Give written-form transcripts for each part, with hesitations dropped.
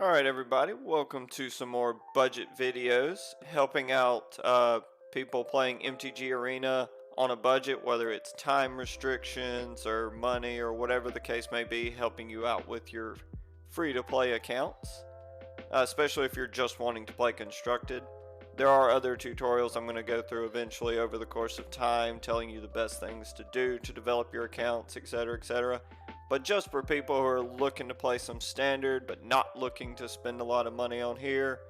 Alright everybody, welcome to some more budget videos, helping out people playing MTG Arena on a budget, whether it's time restrictions or money or whatever the case may be, helping you out with your free-to-play accounts, especially if you're just wanting to play Constructed. There are other tutorials I'm going to go through eventually over the course of time, telling you the best things to do to develop your accounts, etc, etc. But just for people who are looking to play some standard but not looking to spend a lot of money on here,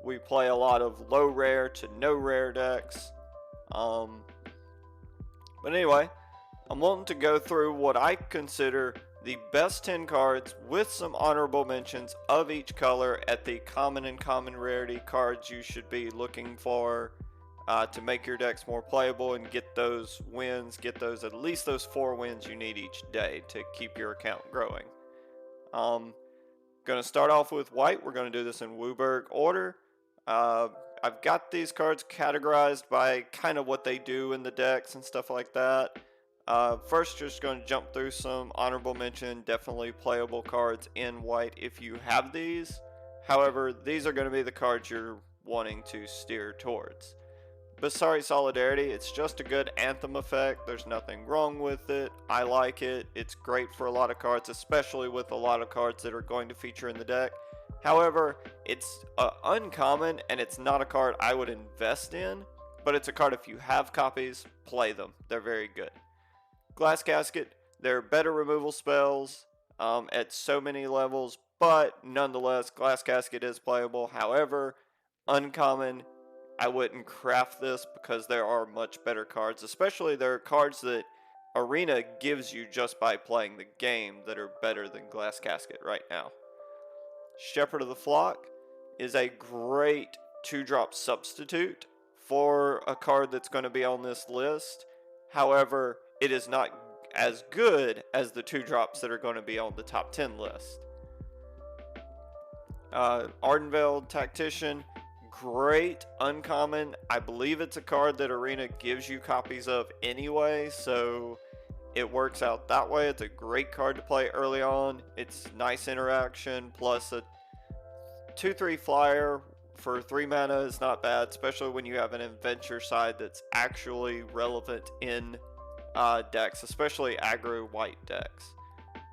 we play a lot of low rare to no rare decks. But anyway, I'm wanting to go through what I consider the best 10 cards with some honorable mentions of each color at the common and common rarity cards you should be looking for to make your decks more playable and get those wins, get those at least those 4 wins you need each day to keep your account growing. Gonna start off with white. We're gonna do this in WUBRG order. I've got these cards categorized by kind of what they do in the decks and stuff like that. First, just going to jump through some honorable mention, definitely playable cards in white if you have these. However, these are going to be the cards you're wanting to steer towards. Basari Solidarity, it's just a good anthem effect. There's nothing wrong with it. I like it. It's great for a lot of cards, especially with a lot of cards that are going to feature in the deck. However, it's uncommon and it's not a card I would invest in, but it's a card if you have copies, play them. They're very good. Glass Casket, they're better removal spells at so many levels, but nonetheless, Glass Casket is playable. However, uncommon, I wouldn't craft this because there are much better cards, especially there are cards that Arena gives you just by playing the game that are better than Glass Casket right now. Shepard of the Flock is a great 2-drop substitute for a card that's going to be on this list. However, it is not as good as the 2-drops that are going to be on the top 10 list. Ardenveld Tactician, great uncommon. I believe it's a card that Arena gives you copies of anyway, so it works out that way. It's a great card to play early on. It's nice interaction, plus a 2/3 flyer for 3 mana is not bad, especially when you have an adventure side that's actually relevant in decks, especially aggro white decks.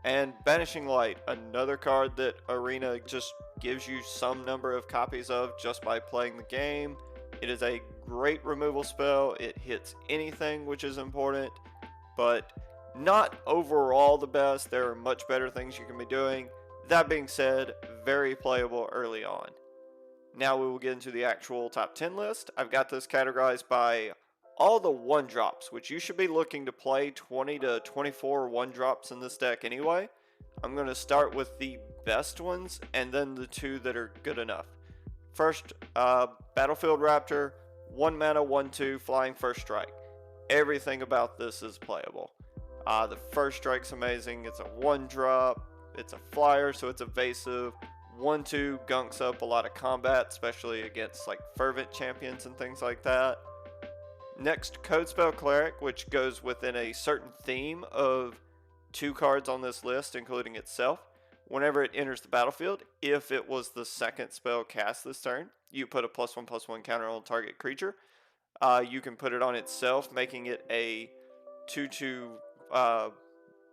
And Banishing Light, another card that Arena just gives you some number of copies of just by playing the game. It is a great removal spell. It hits anything, which is important, but not overall the best. There are much better things you can be doing. That being said, very playable early on. Now we will get into the actual top 10 list. I've got this categorized by all the 1-drops, which you should be looking to play 20 to 24 1-drops in this deck anyway. I'm going to start with the best ones and then the 2 that are good enough. First, Battlefield Raptor, 1 mana, 1/2, flying first strike. Everything about this is playable. The first strike's amazing. It's a 1-drop. It's a flyer, so it's evasive. 1/2 gunks up a lot of combat, especially against like fervent champions and things like that. Next, Codespell Cleric, which goes within a certain theme of 2 cards on this list, including itself. Whenever it enters the battlefield, if it was the second spell cast this turn, you put a +1/+1 counter on target creature. You can put it on itself, making it a 2/2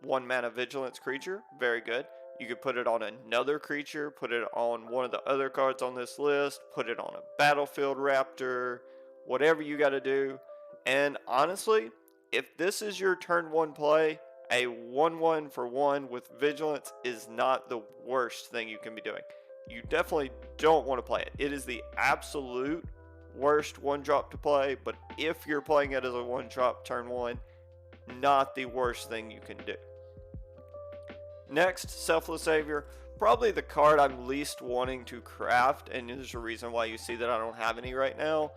1 mana vigilance creature. Very good. You could put it on another creature, put it on one of the other cards on this list, put it on a Battlefield Raptor, whatever you got to do. And honestly, if this is your turn 1 play, a 1/1 for 1 with vigilance is not the worst thing you can be doing. You definitely don't want to play it. It is the absolute worst 1-drop to play, but if you're playing it as a 1-drop turn 1, not the worst thing you can do. Next, Selfless Savior, probably the card I'm least wanting to craft, and there's a reason why you see that I don't have any right now.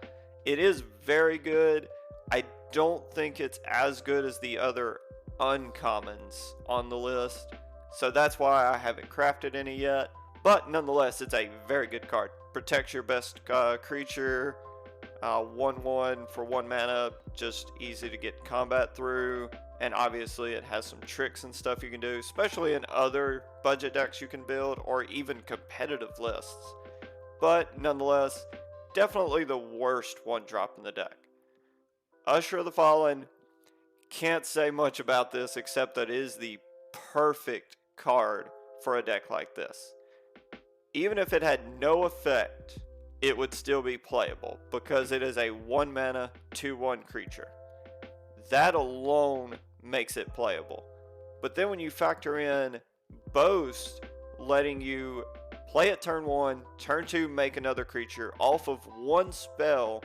It is very good. I don't think it's as good as the other uncommons on the list, so that's why I haven't crafted any yet. But nonetheless, it's a very good card. Protects your best creature. 1/1 for 1 mana, just easy to get combat through. and obviously it has some tricks and stuff you can do, especially in other budget decks you can build, or even competitive lists. But nonetheless, definitely the worst one drop in the deck. Usher the Fallen, can't say much about this except that it is the perfect card for a deck like this. Even if it had no effect, it would still be playable because it is a 1 mana 2/1 creature. That alone makes it playable. But then when you factor in Boast letting you play it turn 1, turn 2 make another creature off of one spell,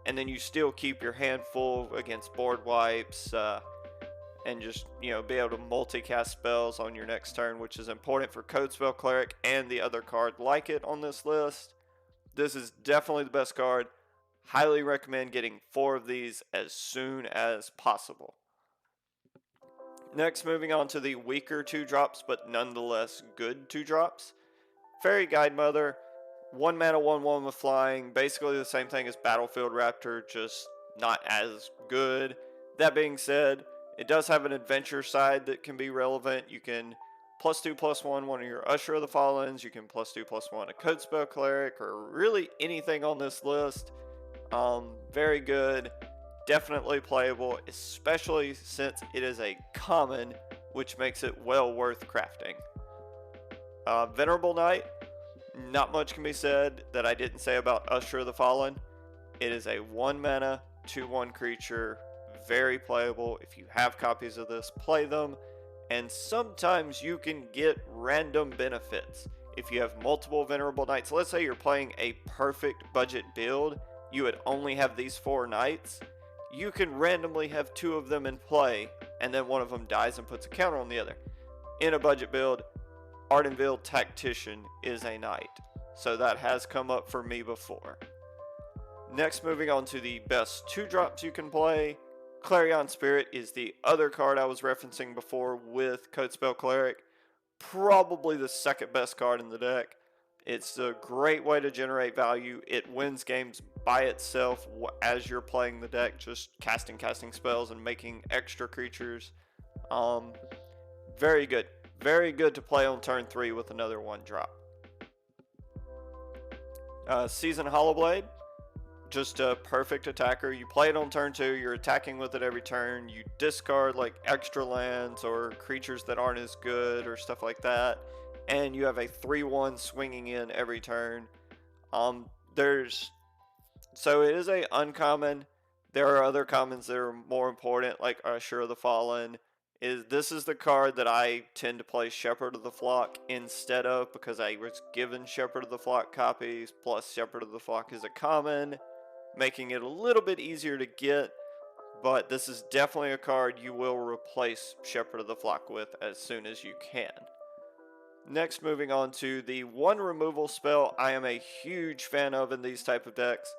and then you still keep your hand full against board wipes, and just, be able to multicast spells on your next turn, which is important for Code Spell Cleric and the other card like it on this list. This is definitely the best card. Highly recommend getting 4 of these as soon as possible. Next, moving on to the weaker 2-drops, but nonetheless good 2-drops. Fairy Godmother, 1 mana 1/1 with flying, basically the same thing as Battlefield Raptor, just not as good. That being said, it does have an adventure side that can be relevant. You can +2/+1 one of your Usher of the Fallens, you can +2/+1 a Code Spell Cleric, or really anything on this list. Very good, definitely playable, especially since it is a common, which makes it well worth crafting. Venerable Knight, not much can be said that I didn't say about Usher the Fallen. It is a 1 mana 2/1 creature, very playable. If you have copies of this, play them, and sometimes you can get random benefits. If you have multiple Venerable Knights, let's say you're playing a perfect budget build, you would only have these 4 knights, you can randomly have 2 of them in play, and then one of them dies and puts a counter on the other. In a budget build, Ardenville Tactician is a knight, so that has come up for me before. Next, moving on to the best 2-drops you can play. Clarion Spirit is the other card I was referencing before with Code Spell Cleric. Probably the second best card in the deck. It's a great way to generate value. It wins games by itself as you're playing the deck, just casting spells and making extra creatures. Very good. Very good to play on turn 3 with another 1-drop. Seasoned Hollowblade, just a perfect attacker. You play it on turn 2, you're attacking with it every turn. You discard like extra lands or creatures that aren't as good or stuff like that, and you have a 3/1 swinging in every turn. So it is a uncommon. There are other commons that are more important, like Usher of the Fallen. This is the card that I tend to play Shepard of the Flock instead of, because I was given Shepard of the Flock copies, plus Shepard of the Flock is a common, making it a little bit easier to get, but this is definitely a card you will replace Shepard of the Flock with as soon as you can. Next, moving on to the 1 removal spell I am a huge fan of in these type of decks,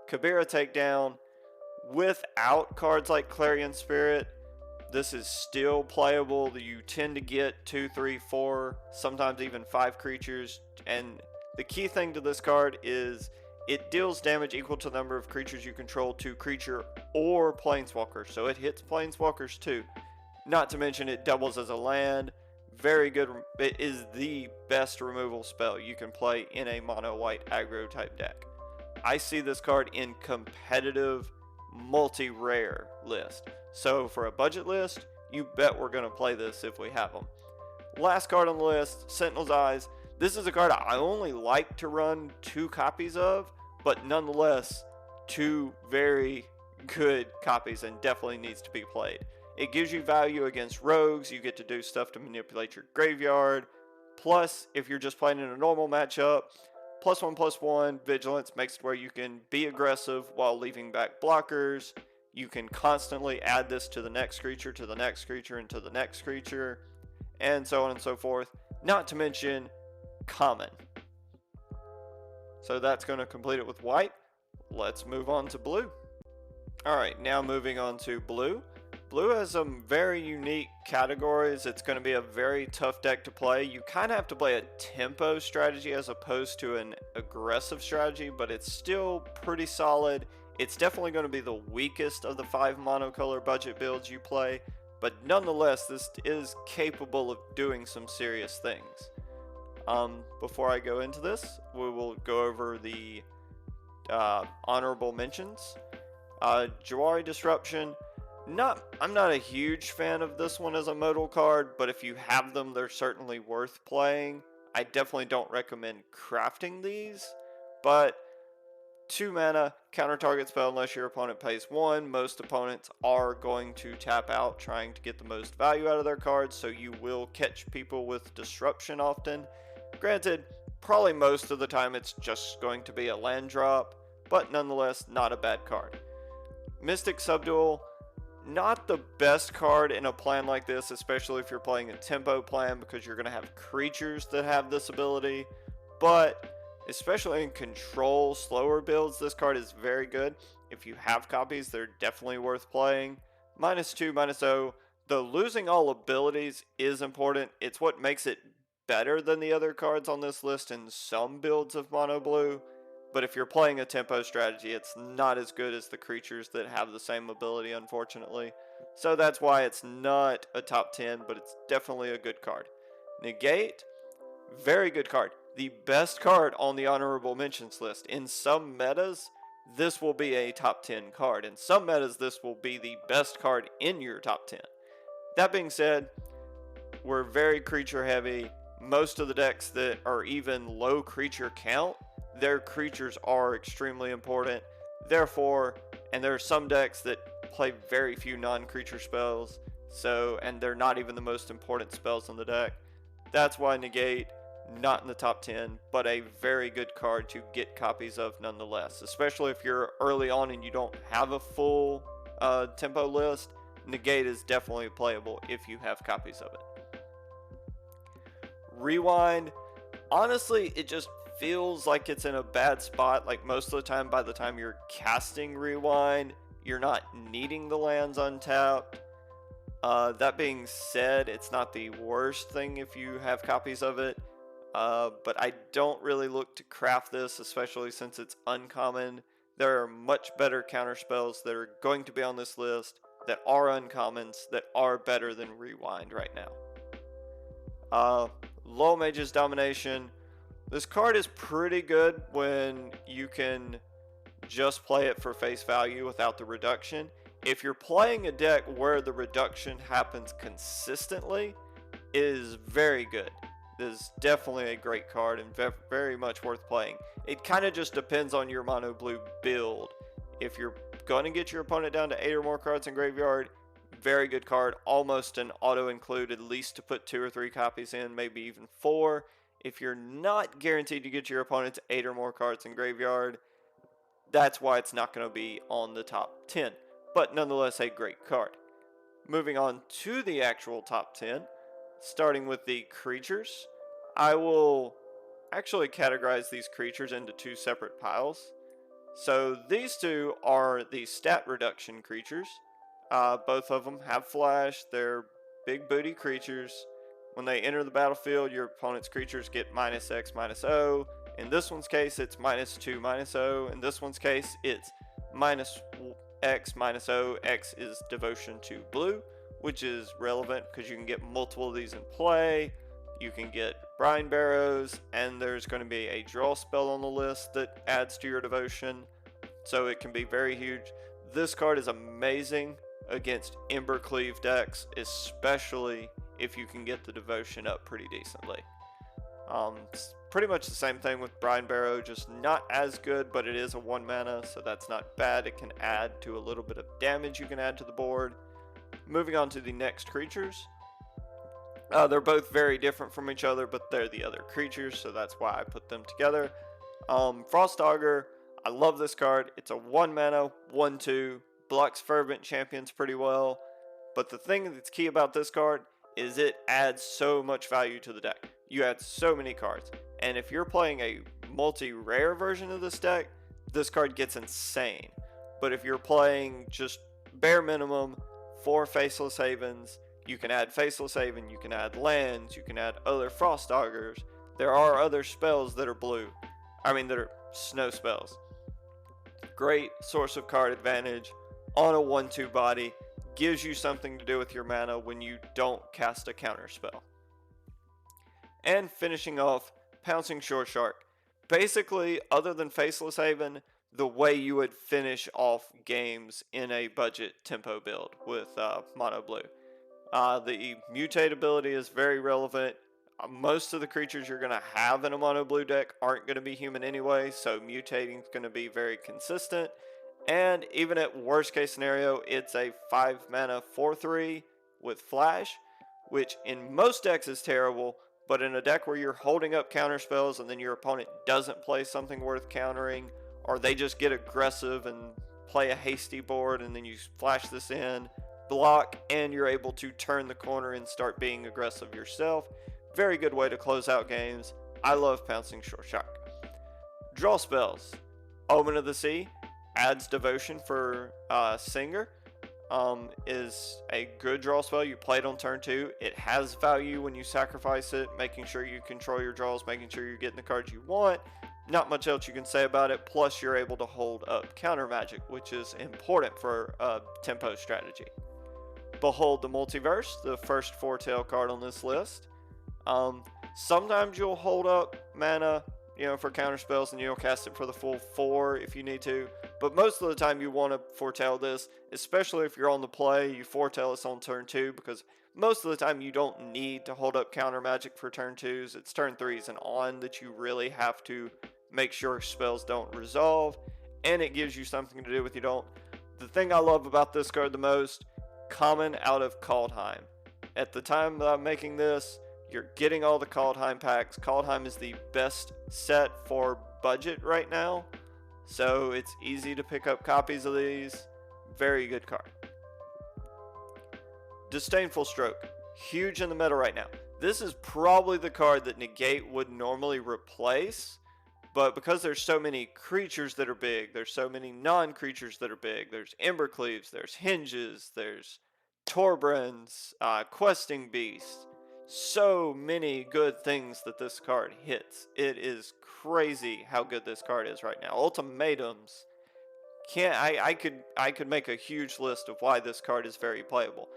Kibera Takedown. Without cards like Clarion Spirit, this is still playable. You tend to get 2, 3, 4, sometimes even 5 creatures, and the key thing to this card is it deals damage equal to the number of creatures you control to creature or planeswalker, so it hits planeswalkers too. Not to mention it doubles as a land. Very good. It is the best removal spell you can play in a mono white aggro type deck. I see this card in competitive multi-rare list. So for a budget list, you bet we're going to play this if we have them. Last card on the list, Sentinel's Eyes. This is a card I only like to run 2 copies of, but nonetheless, 2 very good copies and definitely needs to be played. It gives you value against rogues. You get to do stuff to manipulate your graveyard. Plus, if you're just playing in a normal matchup, +1/+1 vigilance makes it where you can be aggressive while leaving back blockers. You can constantly add this to the next creature, to the next creature, and to the next creature, and so on and so forth. Not to mention common. So that's going to complete it with white. Let's move on to blue. Alright, now moving on to blue. Blue has some very unique categories. It's going to be a very tough deck to play. You kind of have to play a tempo strategy as opposed to an aggressive strategy, but it's still pretty solid. It's definitely going to be the weakest of the 5 monocolor budget builds you play, but nonetheless, this is capable of doing some serious things. Before I go into this, we will go over the honorable mentions. Jawari Disruption. I'm not a huge fan of this one as a modal card, but if you have them, they're certainly worth playing. I definitely don't recommend crafting these, but 2 mana, counter target spell unless your opponent pays 1. Most opponents are going to tap out trying to get the most value out of their cards, so you will catch people with Disruption often. Granted, probably most of the time it's just going to be a land drop, but nonetheless, not a bad card. Mystic Subduel. Not the best card in a plan like this, especially if you're playing a tempo plan, because you're going to have creatures that have this ability. But especially in control slower builds, this card is very good. If you have copies, they're definitely worth playing. -2, -0. The losing all abilities is important. It's what makes it better than the other cards on this list in some builds of mono blue. But if you're playing a tempo strategy, it's not as good as the creatures that have the same ability, unfortunately. So that's why it's not a top 10, but it's definitely a good card. Negate, very good card. The best card on the honorable mentions list. In some metas, this will be a top 10 card. In some metas, this will be the best card in your top 10. That being said, we're very creature heavy. Most of the decks that are even low creature count, their creatures are extremely important. Therefore, and there are some decks that play very few non-creature spells, and they're not even the most important spells in the deck. That's why Negate, not in the top 10, but a very good card to get copies of nonetheless. Especially if you're early on and you don't have a full tempo list, Negate is definitely playable if you have copies of it. Rewind, honestly, it just feels like it's in a bad spot. Like most of the time, by the time you're casting Rewind, you're not needing the lands untapped. That being said, it's not the worst thing if you have copies of it, but I don't really look to craft this, especially since it's uncommon. There are much better counter spells that are going to be on this list that are uncommons that are better than Rewind right now. Low Mages Domination. This card is pretty good when you can just play it for face value without the reduction. If you're playing a deck where the reduction happens consistently, it is very good. This is definitely a great card and very much worth playing. It kind of just depends on your mono blue build. If you're going to get your opponent down to 8 or more cards in graveyard, very good card. Almost an auto include, at least to put 2 or 3 copies in, maybe even 4. If you're not guaranteed to get your opponent to 8 or more cards in graveyard, that's why it's not going to be on the top 10. But nonetheless, a great card. Moving on to the actual top 10, starting with the creatures. I will actually categorize these creatures into 2 separate piles. So these 2 are the stat reduction creatures. Both of them have flash. They're big booty creatures. When they enter the battlefield, your opponent's creatures get -X, -0. In this one's case, it's -2, -0. In this one's case, it's -X, -0. X is devotion to blue, which is relevant because you can get multiple of these in play. You can get Brine Barrows, and there's going to be a draw spell on the list that adds to your devotion, so it can be very huge. This card is amazing against Embercleave decks, especially if you can get the devotion up pretty decently. It's pretty much the same thing with Brine Barrow, just not as good, but it is a 1 mana, so that's not bad. It can add to a little bit of damage you can add to the board. Moving on to the next creatures. They're both very different from each other, but they're the other creatures, so that's why I put them together. Frost Auger, I love this card. It's a 1 mana, 1/2, blocks Fervent Champions pretty well, but the thing that's key about this card is it adds so much value to the deck. You add so many cards, and if you're playing a multi-rare version of this deck, this card gets insane. But if you're playing just bare minimum 4 Faceless Havens, you can add Faceless Haven, you can add lands, you can add other Frost Augers. There are other spells that are blue. That are snow spells. Great source of card advantage on a 1/2 body. gives you something to do with your mana when you don't cast a counter spell. And finishing off, Pouncing Short Shark. Basically, other than Faceless Haven, the way you would finish off games in a budget tempo build with Mono Blue. The mutate ability is very relevant. Most of the creatures you're going to have in a Mono Blue deck aren't going to be human anyway, so mutating is going to be very consistent. And even at worst case scenario, it's a 5 mana 4/3 with Flash, which in most decks is terrible, but in a deck where you're holding up counter spells and then your opponent doesn't play something worth countering, or they just get aggressive and play a hasty board and then you flash this in, block, and you're able to turn the corner and start being aggressive yourself. Very good way to close out games. I love Pouncing Short Shark. Draw spells. Omen of the Sea adds Devotion for Singer. Is a good draw spell. You play it on turn 2. It has value when you sacrifice it, making sure you control your draws, making sure you're getting the cards you want. Not much else you can say about it. Plus, you're able to hold up counter magic, which is important for a tempo strategy. Behold the Multiverse, the first foretell card on this list. Sometimes you'll hold up mana, for counter spells, and you'll cast it for the full 4 if you need to. But most of the time you want to foretell this, especially if you're on the play, you foretell this on turn 2, because most of the time you don't need to hold up counter magic for turn 2s. It's turn 3s and on that you really have to make sure spells don't resolve, and it gives you something to do with you don't. The thing I love about this card the most, common out of Kaldheim. At the time that I'm making this, you're getting all the Kaldheim packs. Kaldheim is the best set for budget right now, so it's easy to pick up copies of these. Very good card. Disdainful Stroke. Huge in the meta right now. This is probably the card that Negate would normally replace, but because there's so many creatures that are big, there's so many non-creatures that are big, there's Embercleaves, there's Hinges, there's Torbrens, Questing Beasts, so many good things that this card hits. It is crazy how good this card is right now. Ultimatums. I could make a huge list of why this card is very playable.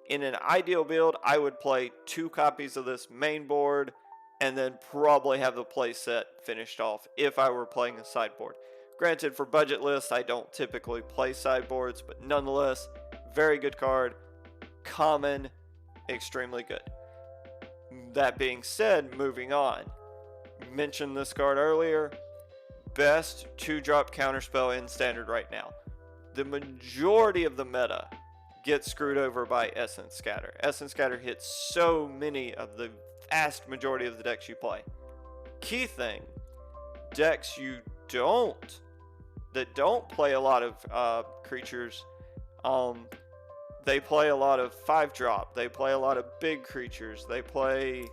In an ideal build, I would play 2 copies of this main board and then probably have the play set finished off if I were playing a sideboard. Granted, for budget lists, I don't typically play sideboards, but nonetheless, very good card. Common, extremely good. That being said, moving on. Mentioned this card earlier. Best 2-drop counterspell in Standard right now. The majority of the meta gets screwed over by Essence Scatter. Essence Scatter hits so many of the vast majority of the decks you play. Key thing, decks that don't play a lot of creatures, they play a lot of 5-drop. They play a lot of big creatures. They play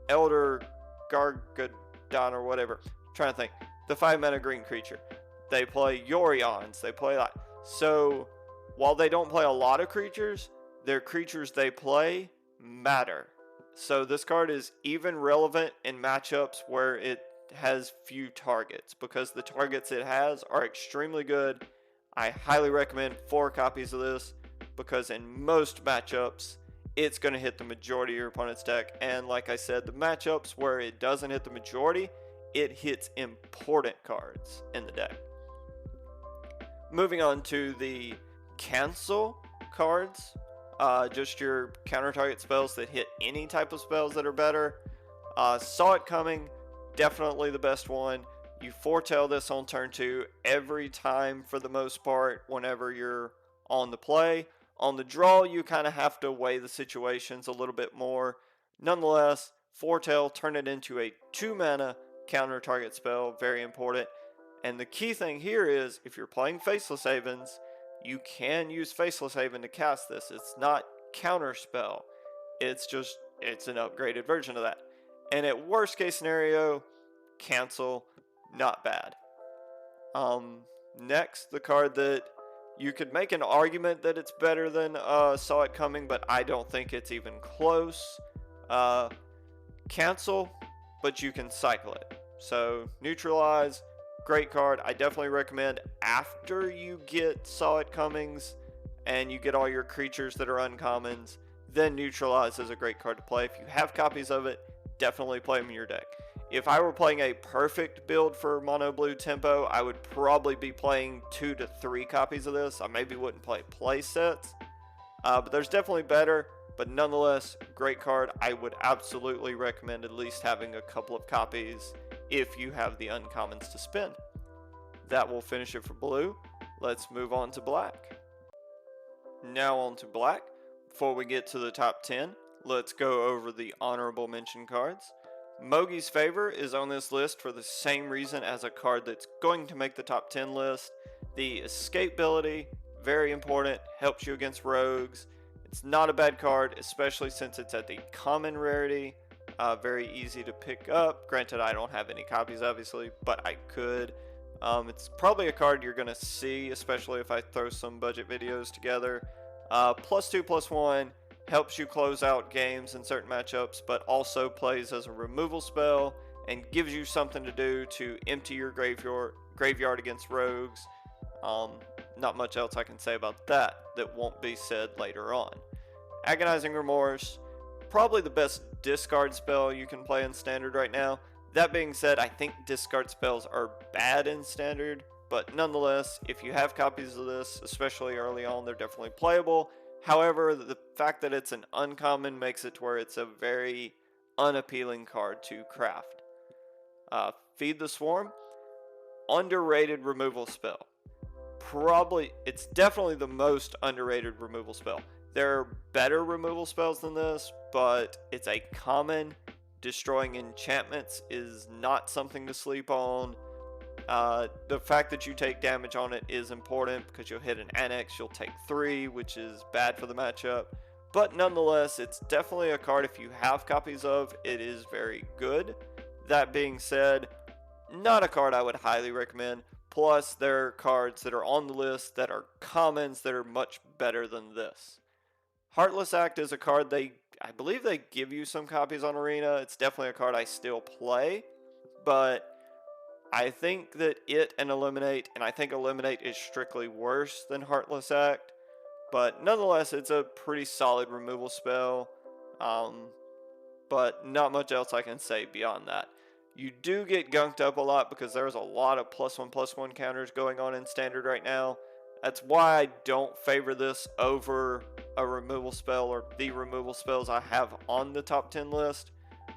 Elder Gargadon or whatever. I'm trying to think. The 5-mana green creature. They play Yorions. They play that. So, while they don't play a lot of creatures, their creatures they play matter. So this card is even relevant in matchups where it has few targets, because the targets it has are extremely good. I highly recommend 4 copies of this, because in most matchups, it's going to hit the majority of your opponent's deck. And like I said, the matchups where it doesn't hit the majority, it hits important cards in the deck. Moving on to the cancel cards. Just your counter target spells that hit any type of spells that are better. Saw It Coming, definitely the best one. You foretell this on turn 2 every time for the most part whenever you're on the play. On the draw, you kind of have to weigh the situations a little bit more. Nonetheless, foretell, turn it into a 2-mana counter target spell, very important. And the key thing here is, if you're playing Faceless Havens, you can use Faceless Haven to cast this. It's not counter spell. It's an upgraded version of that. And at worst case scenario, cancel, not bad. Next, the card that you could make an argument that it's better than Saw It Coming, but I don't think it's even close. Cancel, but you can cycle it. So Neutralize, great card. I definitely recommend after you get Saw It Comings and you get all your creatures that are uncommons, then Neutralize is a great card to play. If you have copies of it, definitely play them in your deck. If I were playing a perfect build for mono blue tempo, I would probably be playing 2 to 3 copies of this. I maybe wouldn't play play sets, but there's definitely better. But nonetheless, great card. I would absolutely recommend at least having a couple of copies if you have the uncommons to spend. That will finish it for blue. Let's move on to black. Now on to black. Before we get to the top 10, let's go over the honorable mention cards. Mogi's Favor is on this list for the same reason as a card that's going to make the top 10 list. The escapability, very important, helps you against rogues. It's not a bad card, especially since it's at the common rarity. Very easy to pick up. Granted, I don't have any copies, obviously, but I could. It's probably a card you're going to see, especially if I throw some budget videos together. +2/+1 helps you close out games in certain matchups, but also plays as a removal spell and gives you something to do to empty your graveyard against rogues. Not much else I can say about that won't be said later on. Agonizing Remorse, probably the best discard spell you can play in Standard right now. That being said, I think discard spells are bad in Standard, but nonetheless, if you have copies of this, especially early on, they're definitely playable. However, the fact that it's an uncommon makes it to where it's a very unappealing card to craft. Feed the Swarm, underrated removal spell. It's definitely the most underrated removal spell. There are better removal spells than this, but it's a common. Destroying enchantments is not something to sleep on. The fact that you take damage on it is important because you'll hit an annex, you'll take 3, which is bad for the matchup. But nonetheless, it's definitely a card if you have copies of, it is very good. That being said, not a card I would highly recommend. Plus, there are cards that are on the list that are commons that are much better than this. Heartless Act is a card I believe they give you some copies on Arena. It's definitely a card I still play, but I think that it and Eliminate, and I think Eliminate is strictly worse than Heartless Act, but nonetheless, it's a pretty solid removal spell, but not much else I can say beyond that. You do get gunked up a lot because there's a lot of +1/+1 counters going on in Standard right now. That's why I don't favor this over a removal spell or the removal spells I have on the top 10 list.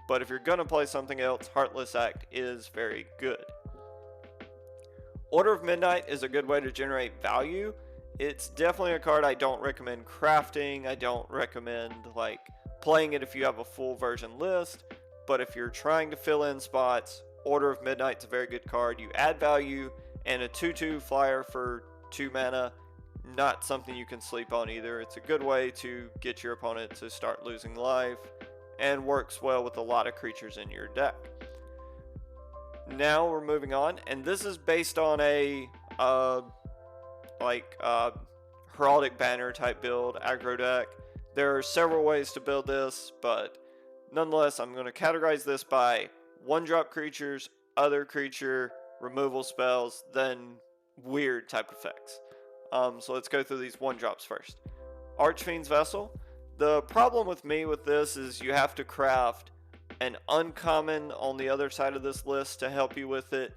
But if you're going to play something else, Heartless Act is very good. Order of Midnight is a good way to generate value. It's definitely a card I don't recommend crafting. I don't recommend playing it if you have a full version list. But if you're trying to fill in spots, Order of Midnight's a very good card. You add value, and a 2/2 flyer for 2 mana, not something you can sleep on either. It's a good way to get your opponent to start losing life, and works well with a lot of creatures in your deck. Now we're moving on, and this is based on a Heraldic Banner type build, Aggro Deck. There are several ways to build this, but nonetheless, I'm going to categorize this by 1-drop creatures, other creature, removal spells, then weird type effects. So let's go through these 1-drops first. Archfiend's Vessel. The problem with me with this is you have to craft an uncommon on the other side of this list to help you with it,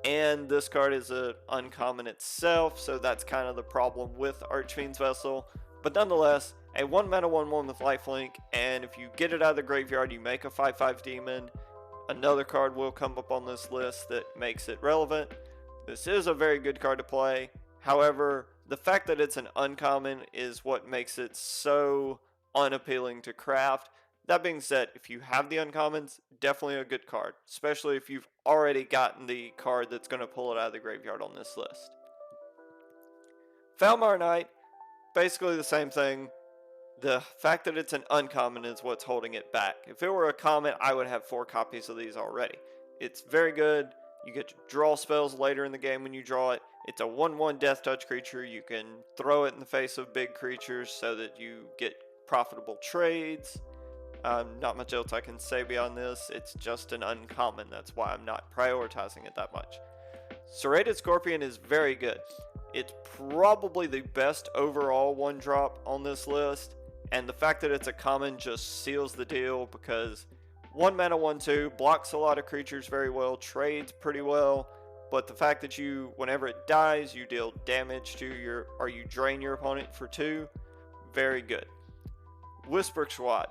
and this card is an uncommon itself, so that's kind of the problem with Archfiend's Vessel. But nonetheless, a 1-mana 1/1 with lifelink, and if you get it out of the graveyard, you make a 5/5 demon. Another card will come up on this list that makes it relevant. This is a very good card to play. However, the fact that it's an uncommon is what makes it so unappealing to craft. That being said, if you have the uncommons, definitely a good card, especially if you've already gotten the card that's going to pull it out of the graveyard on this list. Falmar Knight, basically the same thing. The fact that it's an uncommon is what's holding it back. If it were a common, I would have 4 copies of these already. It's very good. You get to draw spells later in the game when you draw it. It's a 1/1 Death Touch creature. You can throw it in the face of big creatures so that you get profitable trades. Not much else I can say beyond this. It's just an uncommon. That's why I'm not prioritizing it that much. Serrated Scorpion is very good. It's probably the best overall 1-drop on this list, and the fact that it's a common just seals the deal because 1 mana 1/2 blocks a lot of creatures very well, trades pretty well, but the fact that you, whenever it dies, you deal damage to you drain your opponent for 2, very good. Whisper Squad,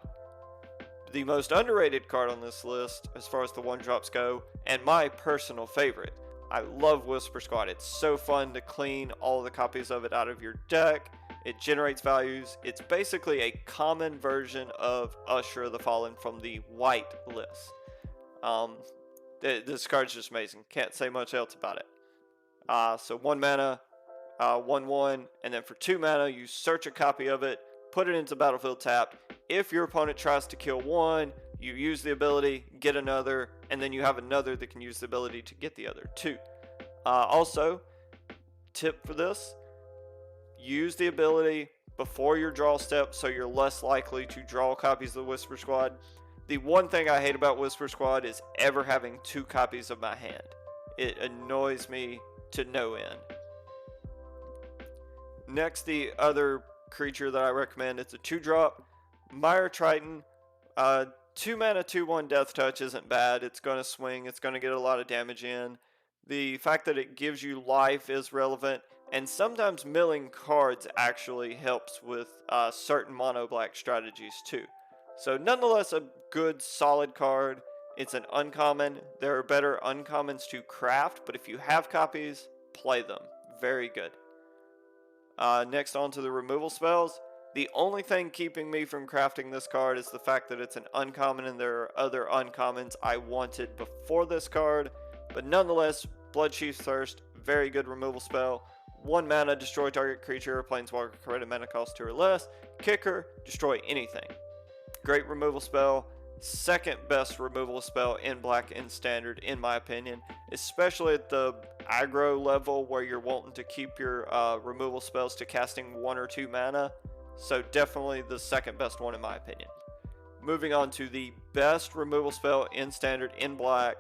the most underrated card on this list as far as the 1-drops go, and my personal favorite. I love Whisper Squad. It's so fun to clean all the copies of it out of your deck. It generates values. It's basically a common version of Usher the Fallen from the white list. This card's just amazing. Can't say much else about it. So 1 mana, 1/1, and then for 2 mana, you search a copy of it, put it into battlefield tapped. If your opponent tries to kill 1, you use the ability, get another, and then you have another that can use the ability to get the other 2. Also, tip for this, use the ability before your draw step so you're less likely to draw copies of the Whisper Squad. The one thing I hate about Whisper Squad is ever having 2 copies of my hand. It annoys me to no end. Next, the other creature that I recommend, it's a 2-drop, Meyer Triton. 2 mana 2/1 Death Touch isn't bad. It's going to swing, it's going to get a lot of damage in. The fact that it gives you life is relevant, and sometimes milling cards actually helps with certain mono black strategies too. So nonetheless, a good solid card. It's an uncommon. There are better uncommons to craft, but if you have copies, play them. Very good. Next on to the removal spells. The only thing keeping me from crafting this card is the fact that it's an uncommon and there are other uncommons I wanted before this card. But nonetheless, Bloodchief's Thirst, very good removal spell. 1 mana, destroy target creature or planeswalker created mana cost 2 or less. Kicker, destroy anything. Great removal spell. Second best removal spell in black and standard in my opinion, especially at the aggro level where you're wanting to keep your removal spells to casting 1 or 2 mana. So definitely the second best one in my opinion. Moving on to the best removal spell in standard in black.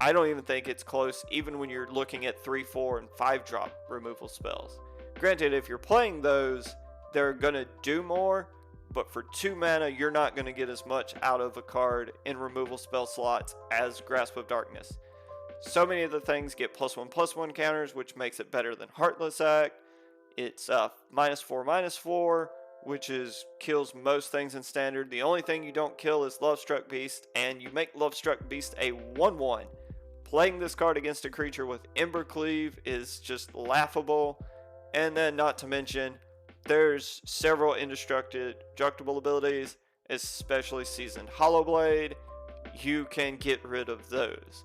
I don't even think it's close even when you're looking at 3, 4, and 5-drop removal spells. Granted, if you're playing those, they're going to do more, but for 2 mana, you're not going to get as much out of a card in removal spell slots as Grasp of Darkness. So many of the things get +1/+1 counters, which makes it better than Heartless Act. It's -4/-4, which kills most things in standard. The only thing you don't kill is Lovestruck Beast, and you make Lovestruck Beast a 1/1. Playing this card against a creature with Ember Cleave is just laughable. And then, not to mention, there's several indestructible abilities, especially Seasoned Hollowblade. You can get rid of those.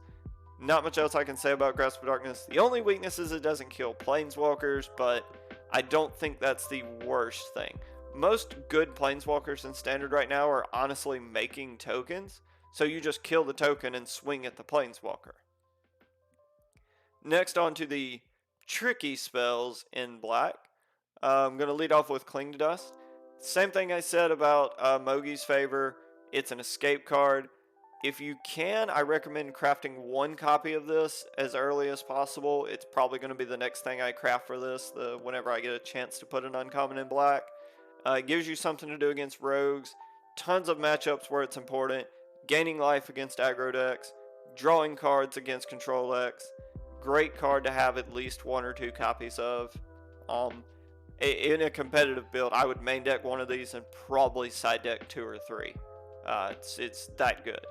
Not much else I can say about Grasp of Darkness. The only weakness is it doesn't kill Planeswalkers, but I don't think that's the worst thing. Most good Planeswalkers in Standard right now are honestly making tokens, so you just kill the token and swing at the Planeswalker. Next on to the tricky spells in black. I'm going to lead off with Cling to Dust. Same thing I said about Mogi's Favor. It's an escape card. If you can, I recommend crafting 1 copy of this as early as possible. It's probably going to be the next thing I craft for this, whenever I get a chance to put an uncommon in black. It gives you something to do against rogues, tons of matchups where it's important, gaining life against aggro decks, drawing cards against control decks. Great card to have at least 1 or 2 copies of. In a competitive build, I would main deck 1 of these and probably side deck 2 or 3. It's that good.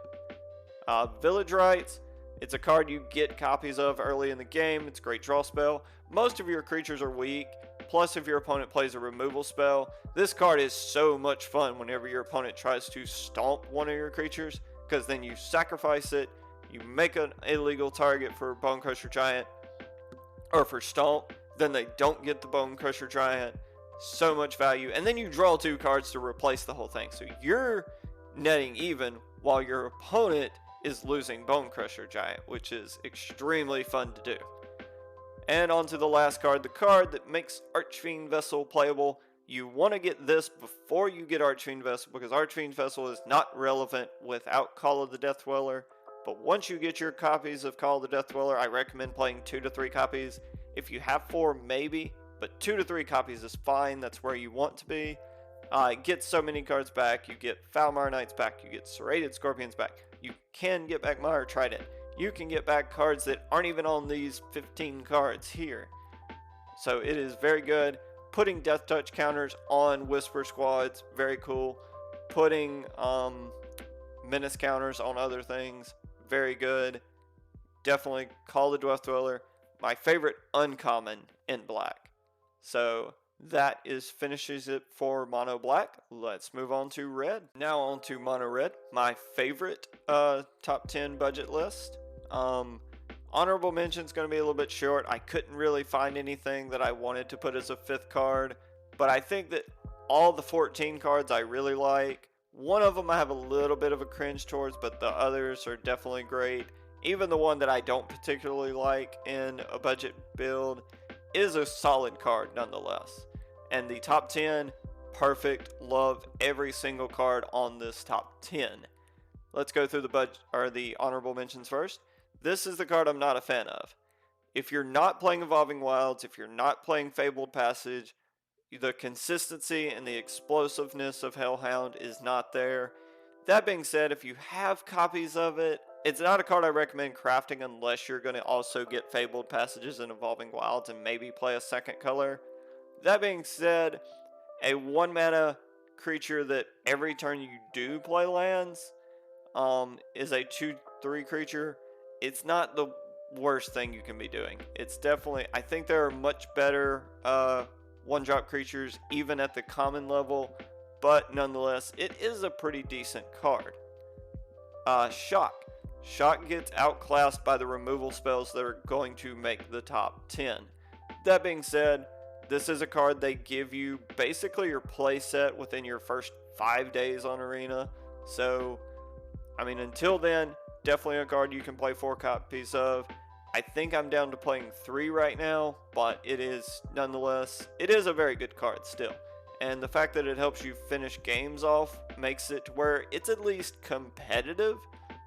Village Rites, it's a card you get copies of early in the game. It's a great draw spell. Most of your creatures are weak, plus if your opponent plays a removal spell. This card is so much fun whenever your opponent tries to stomp one of your creatures, because then you sacrifice it, you make an illegal target for Bone Crusher Giant, or for Stomp, then they don't get the Bone Crusher Giant. So much value, and then you draw 2 cards to replace the whole thing. So you're netting even while your opponent is losing Bone Crusher Giant, which is extremely fun to do. And on to the last card, the card that makes Archfiend Vessel playable. You want to get this before you get Archfiend Vessel, because Archfiend Vessel is not relevant without Call of the Death Dweller. But once you get your copies of Call of the Death Dweller, I recommend playing 2 to 3 copies. If you have 4, maybe, but 2 to 3 copies is fine. That's where you want to be. Get so many cards back. You get Foulmire Knights back. You get Serrated Scorpions back. You can get back Meyer Triton. You can get back cards that aren't even on these 15 cards here. So it is very good. Putting Death Touch counters on Whisper Squads, very cool. Putting Menace counters on other things, very good. Definitely Call the Dweller Dweller. My favorite uncommon in black. So that finishes it for mono black. Let's move on to red. Now on to mono red. My favorite top 10 budget list. Honorable mention is going to be a little bit short. I couldn't really find anything that I wanted to put as a 5th card, but I think that all the 14 cards I really like. One of them I have a little bit of a cringe towards, but the others are definitely great. Even the one that I don't particularly like in a budget build is a solid card nonetheless. And the top 10, perfect. Love every single card on this top 10. Let's go through the honorable mentions first. This is the card I'm not a fan of. If you're not playing Evolving Wilds, if you're not playing Fabled Passage, the consistency and the explosiveness of Hellhound is not there. That being said, if you have copies of it, it's not a card I recommend crafting unless you're going to also get Fabled Passages and Evolving Wilds and maybe play a second color. That being said, a 1 mana creature that every turn you do play lands is a 2/3 creature. It's not the worst thing you can be doing. It's definitely, I think there are much better 1-drop creatures even at the common level, but nonetheless, it is a pretty decent card. Shock. Shock gets outclassed by the removal spells that are going to make the top 10. That being said, this is a card they give you basically your play set within your first 5 days on Arena. So, I mean, until then, definitely a card you can play 4 copies of. I think I'm down to playing 3 right now, but it is nonetheless, it is a very good card still. And the fact that it helps you finish games off makes it to where it's at least competitive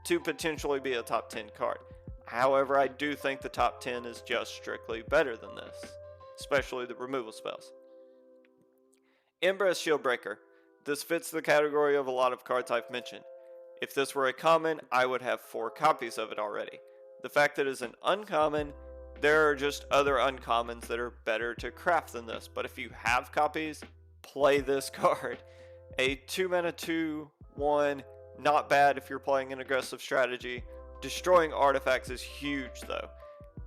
to potentially be a top 10 card. However, I do think the top 10 is just strictly better than this, especially the removal spells. Embrace Shieldbreaker. This fits the category of a lot of cards I've mentioned. If this were a common, I would have 4 copies of it already. The fact that it's an uncommon, there are just other uncommons that are better to craft than this. But if you have copies, play this card. A 2 mana 2/1, not bad if you're playing an aggressive strategy. Destroying artifacts is huge though.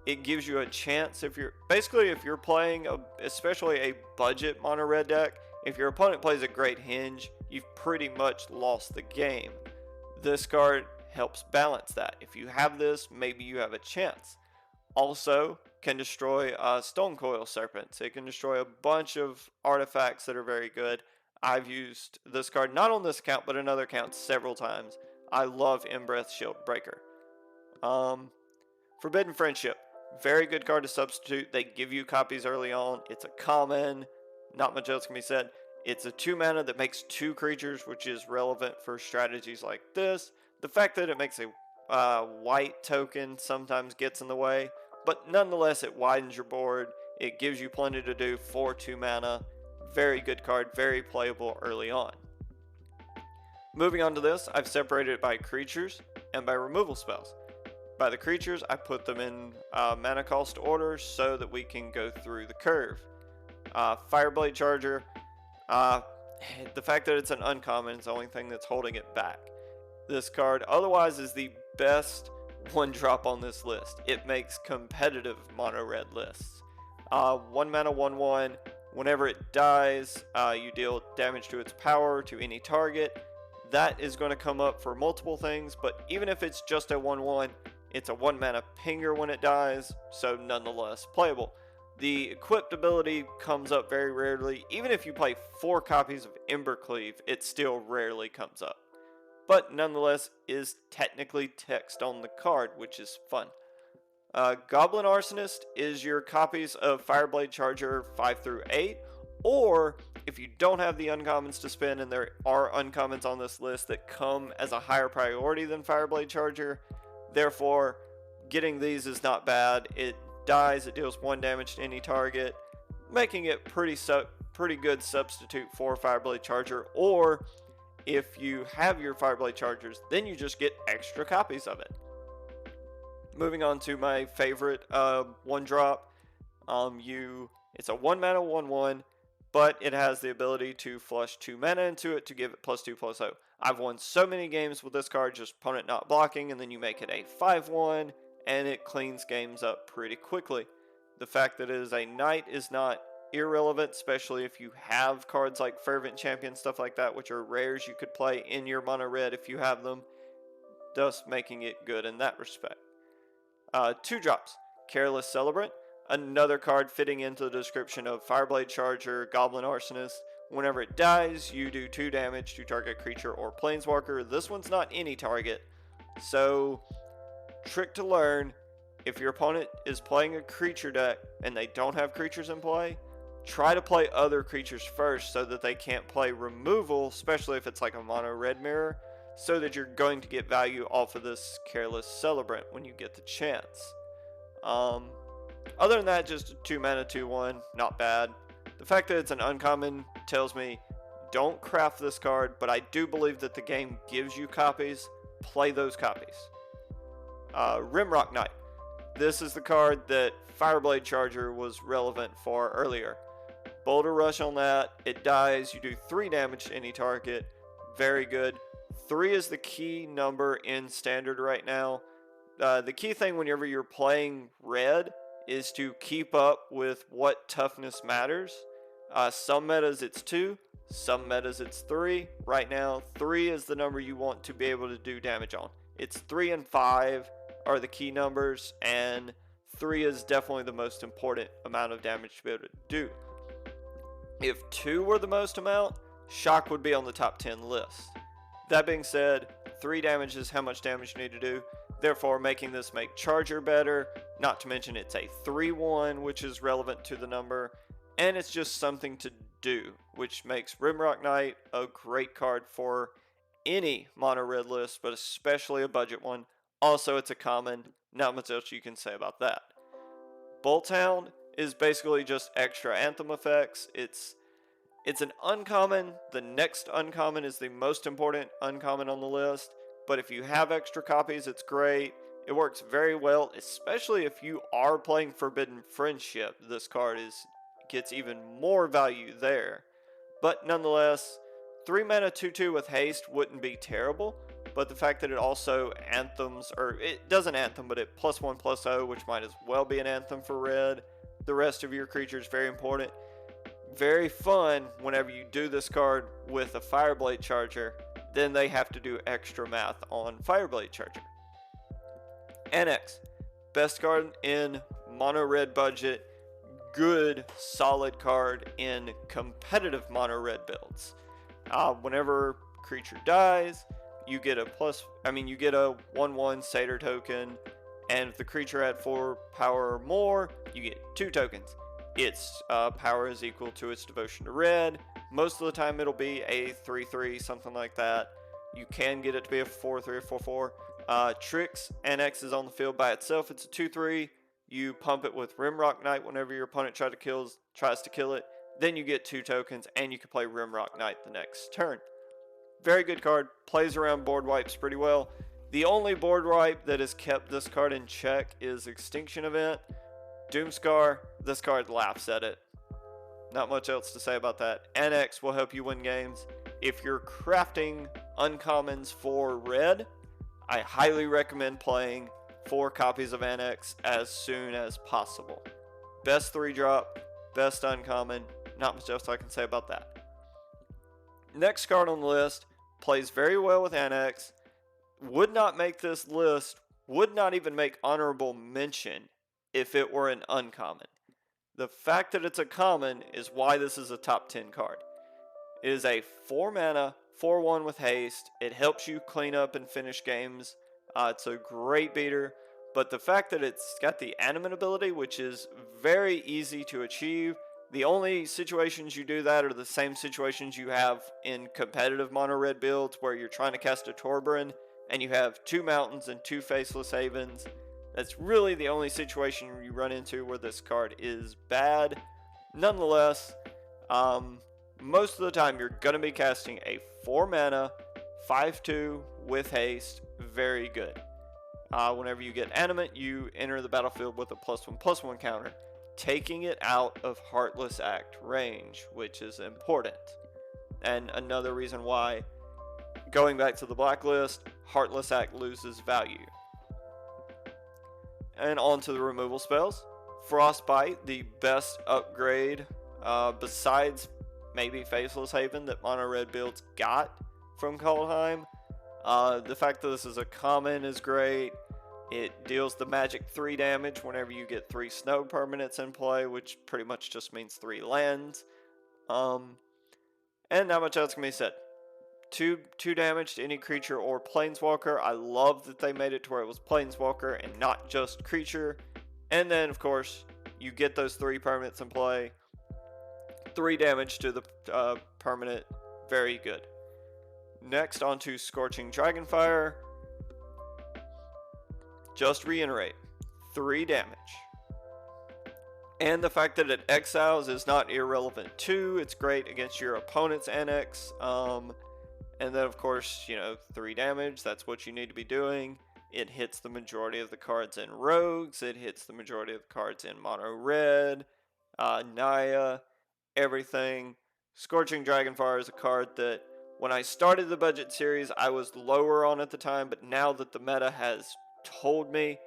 It gives you a chance if you're playing especially a budget mono red deck. If your opponent plays a great hinge, you've pretty much lost the game. This card helps balance that. If you have this, maybe you have a chance. Also, can destroy Stone Coil Serpents. It can destroy a bunch of artifacts that are very good. I've used this card, not on this account, but in other accounts several times. I love Embrace Shieldbreaker. Forbidden Friendship. Very good card to substitute. They give you copies early on. It's a common. Not much else can be said. It's a 2 mana that makes 2 creatures, which is relevant for strategies like this. The fact that it makes a white token sometimes gets in the way, but nonetheless it widens your board. It gives you plenty to do for 2 mana. Very good card, very playable early on. Moving on to this, I've separated it by creatures and by removal spells. By the creatures, I put them in mana cost order so that we can go through the curve. Fireblade Charger. The fact that it's an uncommon is the only thing that's holding it back. This card otherwise is the best 1-drop on this list. It makes competitive mono red lists. 1 mana 1/1. Whenever it dies, you deal damage to its power to any target. That is going to come up for multiple things, but even if it's just a 1/1, it's a 1 mana pinger when it dies, so nonetheless playable. The equipped ability comes up very rarely. Even if you play 4 copies of Embercleave, it still rarely comes up. But nonetheless is technically text on the card, which is fun. Goblin Arsonist is your copies of Fireblade Charger 5 through 8, or if you don't have the uncommons to spend, and there are uncommons on this list that come as a higher priority than Fireblade Charger, therefore getting these is not bad. It dies, it deals 1 damage to any target, making it pretty good substitute for Fireblade Charger. Or if you have your Fireblade Chargers, then you just get extra copies of it. Moving on to my favorite 1-drop. It's a 1 mana 1/1, but it has the ability to flush 2 mana into it to give it +2/+0. I've won so many games with this card, just opponent not blocking, and then you make it a 5/1, and it cleans games up pretty quickly. The fact that it is a knight is not irrelevant, especially if you have cards like Fervent Champion, stuff like that, which are rares you could play in your mono red if you have them, thus making it good in that respect. 2 drops. Careless Celebrant, another card fitting into the description of Fireblade Charger, Goblin Arsonist. Whenever it dies, you do 2 damage to target creature or planeswalker. This one's not any target, so trick to learn: if your opponent is playing a creature deck and they don't have creatures in play, try to play other creatures first so that they can't play removal, especially if it's like a mono red mirror, so that you're going to get value off of this Careless Celebrant when you get the chance. Other than that, just a 2 mana 2/1, not bad. The fact that it's an uncommon tells me don't craft this card, but I do believe that the game gives you copies. Play those copies. Rimrock Knight. This is the card that Fireblade Charger was relevant for earlier. Boulder Rush on that, it dies, you do 3 damage to any target. Very good. 3 is the key number in Standard right now. The key thing whenever you're playing red is to keep up with what toughness matters. Some metas it's 2, some metas it's 3. Right now, 3 is the number you want to be able to do damage on. It's 3 and 5 are the key numbers, and 3 is definitely the most important amount of damage to be able to do. If 2 were the most amount, Shock would be on the top 10 list. That being said, 3 damage is how much damage you need to do, therefore making this make Charger better, not to mention it's a 3/1, which is relevant to the number, and it's just something to do, which makes Rimrock Knight a great card for any mono red list, but especially a budget one. Also, it's a common, not much else you can say about that. Bolt Hound is basically just extra Anthem effects. It's an uncommon. The next uncommon is the most important uncommon on the list, but if you have extra copies, it's great. It works very well, especially if you are playing Forbidden Friendship. This card gets even more value there. But nonetheless, 3 mana 2/2 with haste wouldn't be terrible, but the fact that it also anthems, or it doesn't anthem, but it +1/+0, which might as well be an anthem for red. The rest of your creatures very important. Very fun whenever you do this card with a Fireblade Charger, then they have to do extra math on Fireblade Charger. Annex, best card in mono red budget, good solid card in competitive mono red builds. Whenever creature dies, you get a 1/1 Satyr token, and if the creature had 4 power or more, you get 2 tokens. Its power is equal to its devotion to red. Most of the time it'll be a 3/3, something like that. You can get it to be a 4/3 or 4/4. Tricks, Annex is on the field by itself. It's a 2/3. You pump it with Rimrock Knight whenever your opponent tries to kill it. Then you get 2 tokens, and you can play Rimrock Knight the next turn. Very good card. Plays around board wipes pretty well. The only board wipe that has kept this card in check is Extinction Event. Doomscar, this card laughs at it. Not much else to say about that. Annex will help you win games. If you're crafting uncommons for red, I highly recommend playing 4 copies of Annex as soon as possible. Best 3-drop, best uncommon, not much else I can say about that. Next card on the list plays very well with Annex. Would not make this list, would not even make honorable mention if it were an uncommon. The fact that it's a common is why this is a top 10 card. It is a 4 mana, 4/1 with haste. It helps you clean up and finish games. It's a great beater, but the fact that it's got the animate ability, which is very easy to achieve. The only situations you do that are the same situations you have in competitive mono red builds where you're trying to cast a Torburin and you have 2 mountains and 2 faceless havens. That's really the only situation you run into where this card is bad. Nonetheless, most of the time you're going to be casting a 4 mana, 5/2 with haste. Very good. Whenever you get animate, you enter the battlefield with a +1/+1 counter, taking it out of Heartless Act range, which is important. And another reason why, going back to the blacklist, Heartless Act loses value. And on to the removal spells. Frostbite, the best upgrade besides maybe Faceless Haven that mono red builds got from Kaldheim. The fact that this is a common is great. It deals the magic 3 damage whenever you get 3 snow permanents in play, which pretty much just means 3 lands. And not much else can be said. 2 damage to any creature or planeswalker. I love that they made it to where it was planeswalker and not just creature. And then, of course, you get those 3 permanents in play. 3 damage to the permanent. Very good. Next, on to Scorching Dragonfire. Just reiterate, 3 damage. And the fact that it exiles is not irrelevant too. It's great against your opponent's annex. And then, of course, 3 damage. That's what you need to be doing. It hits the majority of the cards in Rogues. It hits the majority of the cards in Mono Red, Naya, everything. Scorching Dragonfire is a card that, when I started the budget series, I was lower on at the time. But now that the meta has told me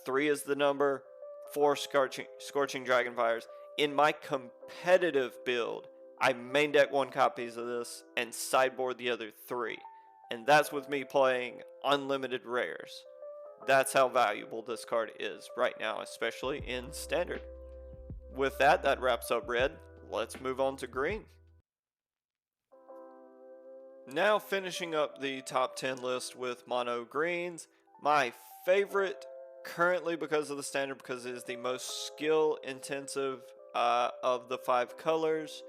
3 is the number, 4 Scorching Dragonfires. In my competitive build, I main deck 1 copies of this and sideboard the other 3. And that's with me playing unlimited rares. That's how valuable this card is right now, especially in Standard. With that, that wraps up Red. Let's move on to Green. Now finishing up the top 10 list with Mono Greens. My favorite currently because of the Standard, because it is the most skill intensive of the 5 colors.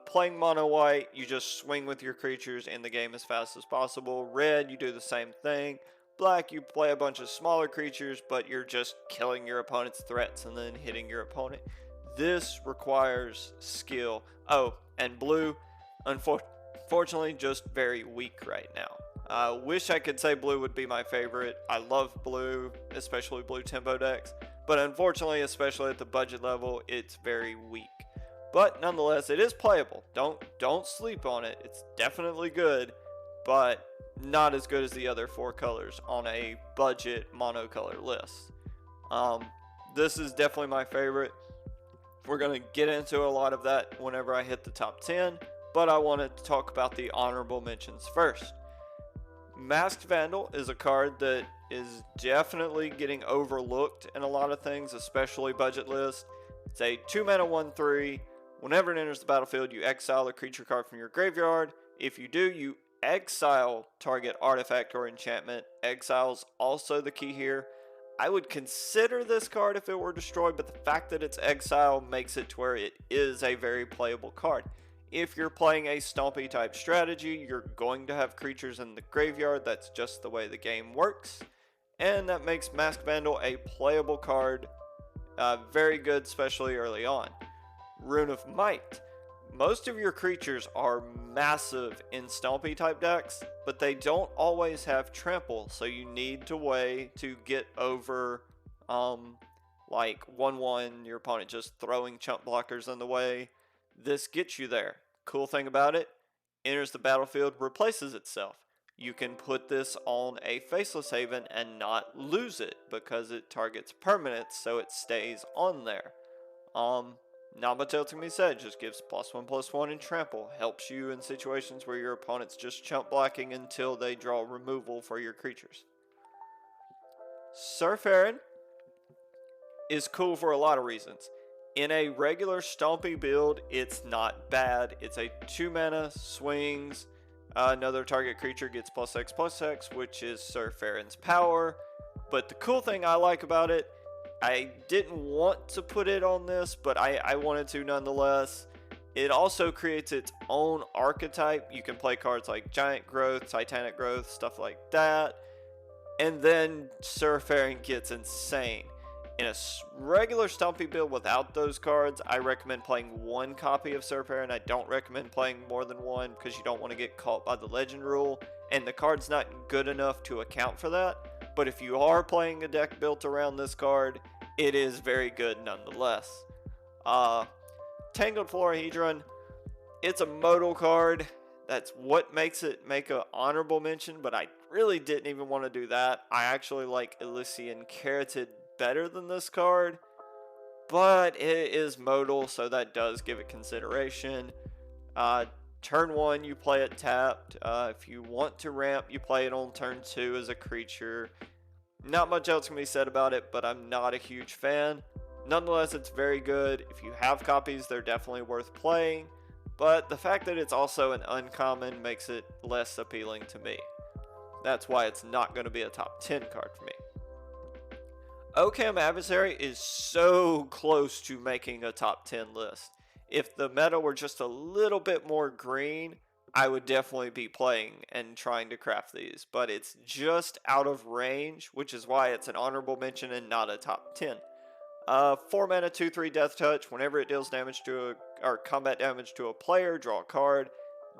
Playing Mono White, you just swing with your creatures in the game as fast as possible. Red, you do the same thing. Black, you play a bunch of smaller creatures, but you're just killing your opponent's threats and then hitting your opponent. This requires skill. Oh, and blue, unfortunately, just very weak right now. I wish I could say blue would be my favorite. I love blue, especially blue tempo decks. But unfortunately, especially at the budget level, it's very weak. But nonetheless, it is playable. Don't sleep on it. It's definitely good, but not as good as the other 4 colors on a budget monocolor list. This is definitely my favorite. We're going to get into a lot of that whenever I hit the top 10, but I wanted to talk about the honorable mentions first. Masked Vandal is a card that is definitely getting overlooked in a lot of things, especially budget lists. It's a 2 mana 1/3. Whenever it enters the battlefield, you exile a creature card from your graveyard. If you do, you exile target artifact or enchantment. Exile's also the key here. I would consider this card if it were destroyed, but the fact that it's exile makes it to where it is a very playable card. If you're playing a Stompy type strategy, you're going to have creatures in the graveyard. That's just the way the game works. And that makes Masked Vandal a playable card. Very good, especially early on. Rune of Might. Most of your creatures are massive in Stompy type decks, but they don't always have trample, so you need to way to get over like 1/1, your opponent just throwing chump blockers in the way. This gets you there. Cool thing about it, enters the battlefield, replaces itself. You can put this on a Faceless Haven and not lose it because it targets permanents, so it stays on there. Not much else can be said, just gives +1/+1 and trample. Helps you in situations where your opponent's just chump blocking until they draw removal for your creatures. Surf Heron is cool for a lot of reasons. In a regular Stompy build, it's not bad. It's a 2 mana, swings, another target creature gets +X/+X, which is Surf Heron's power. But the cool thing I like about it, I didn't want to put it on this, but I wanted to nonetheless. It also creates its own archetype. You can play cards like Giant Growth, Titanic Growth, stuff like that. And then Surfairing gets insane. In a regular Stumpy build without those cards, I recommend playing one copy of Surfairing. I don't recommend playing more than one because you don't want to get caught by the legend rule, and the card's not good enough to account for that. But if you are playing a deck built around this card, it is very good nonetheless. Tangled Fluorohedron, it's a modal card. That's what makes it make an honorable mention, but I really didn't even want to do that. I actually like Elysian Carotid better than this card, but it is modal, so that does give it consideration. Turn 1, you play it tapped. If you want to ramp, you play it on turn 2 as a creature. Not much else can be said about it, but I'm not a huge fan. Nonetheless, it's very good. If you have copies, they're definitely worth playing. But the fact that it's also an uncommon makes it less appealing to me. That's why it's not going to be a top 10 card for me. Occam Adversary is so close to making a top 10 list. If the meta were just a little bit more green, I would definitely be playing and trying to craft these. But it's just out of range, which is why it's an honorable mention and not a top 10. 4 mana, 2/3 Death Touch. Whenever it deals damage to or combat damage to a player, draw a card.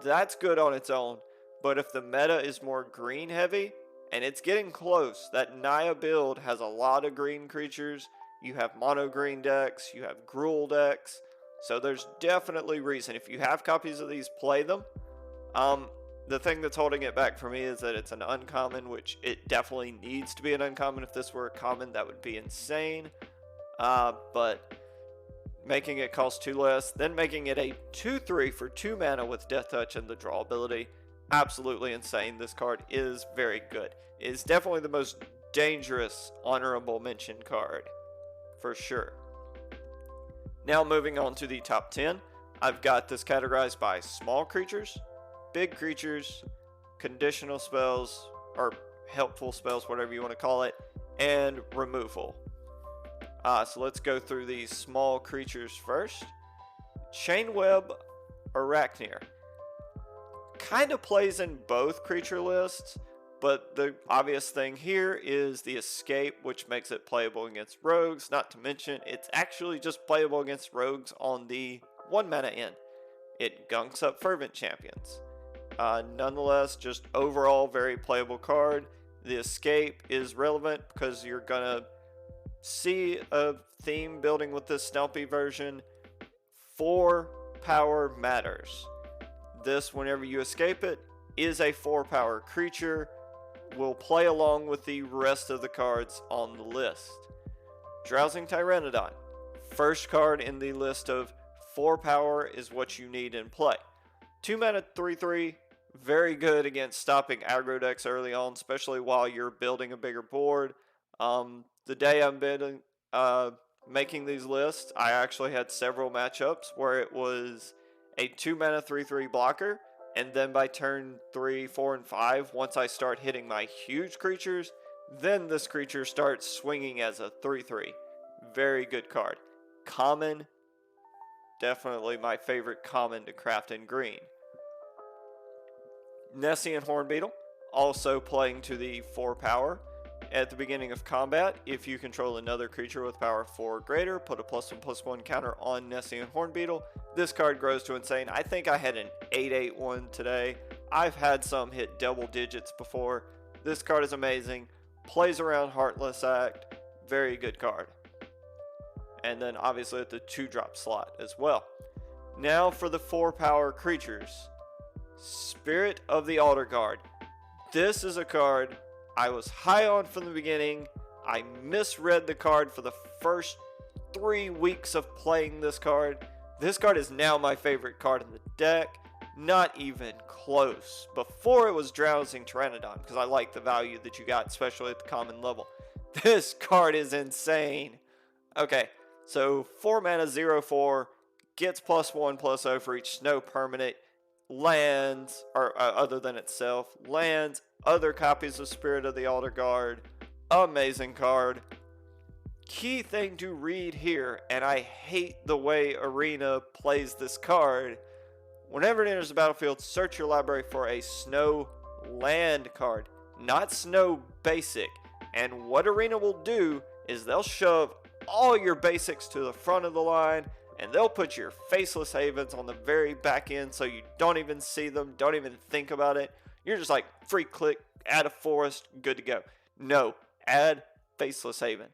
That's good on its own. But if the meta is more green heavy, and it's getting close, that Naya build has a lot of green creatures. You have mono green decks, you have Gruul decks. So there's definitely reason. If you have copies of these, play them. The thing that's holding it back for me is that it's an uncommon, which it definitely needs to be an uncommon. If this were a common, that would be insane. But making it cost 2 less, then making it a 2/3 for 2 mana with Death Touch and the draw ability, absolutely insane. This card is very good. It is definitely the most dangerous honorable mention card, for sure. Now moving on to the top 10, I've got this categorized by small creatures, big creatures, conditional spells, or helpful spells, whatever you want to call it, and removal. So let's go through these small creatures first. Chainweb Arachnir kind of plays in both creature lists, but the obvious thing here is the escape, which makes it playable against rogues. Not to mention, it's actually just playable against rogues on the 1 mana end. It gunks up Fervent Champions. Nonetheless, just overall very playable card. The escape is relevant because you're gonna see a theme building with this Stumpy version. 4 power matters. This, whenever you escape it, is a 4 power creature. Will play along with the rest of the cards on the list. Drowsing Tyrannodont, first card in the list of 4 power, is what you need in play. 2 mana, 3/3, very good against stopping aggro decks early on, especially while you're building a bigger board. The day I'm making these lists, I actually had several matchups where it was a 2 mana, 3/3 blocker. And then by turn 3, 4, and 5, once I start hitting my huge creatures, then this creature starts swinging as a 3/3. Very good card. Common, definitely my favorite common to craft in green. Nessian Hornbeetle, also playing to the 4 power. At the beginning of combat, if you control another creature with power 4 or greater, put a +1/+1 counter on Nessian Hornbeetle. This card grows to insane. I think I had an 8/8 one today. I've had some hit double digits before. This card is amazing. Plays around Heartless Act. Very good card. And then obviously at the 2-drop slot as well. Now for the 4 power creatures. Spirit of the Altar Guard. This is a card I was high on from the beginning. I misread the card for the first 3 weeks of playing this card. This card is now my favorite card in the deck. Not even close. Before it was Drowsing Tyrannodont because I like the value that you got, especially at the common level. This card is insane. Okay, so 4 mana, 0/4, gets +1/+0 for each snow permanent. Lands, or other than itself, lands, other copies of Spirit of the Altar Guard. Amazing card. Key thing to read here, and I hate the way Arena plays this card. Whenever it enters the battlefield, search your library for a snow land card. not Snow Basic. And what Arena will do is they'll shove all your basics to the front of the line, and they'll put your Faceless Havens on the very back end so you don't even see them, don't even think about it. You're just like, free click, add a forest, good to go. No, add Faceless Haven.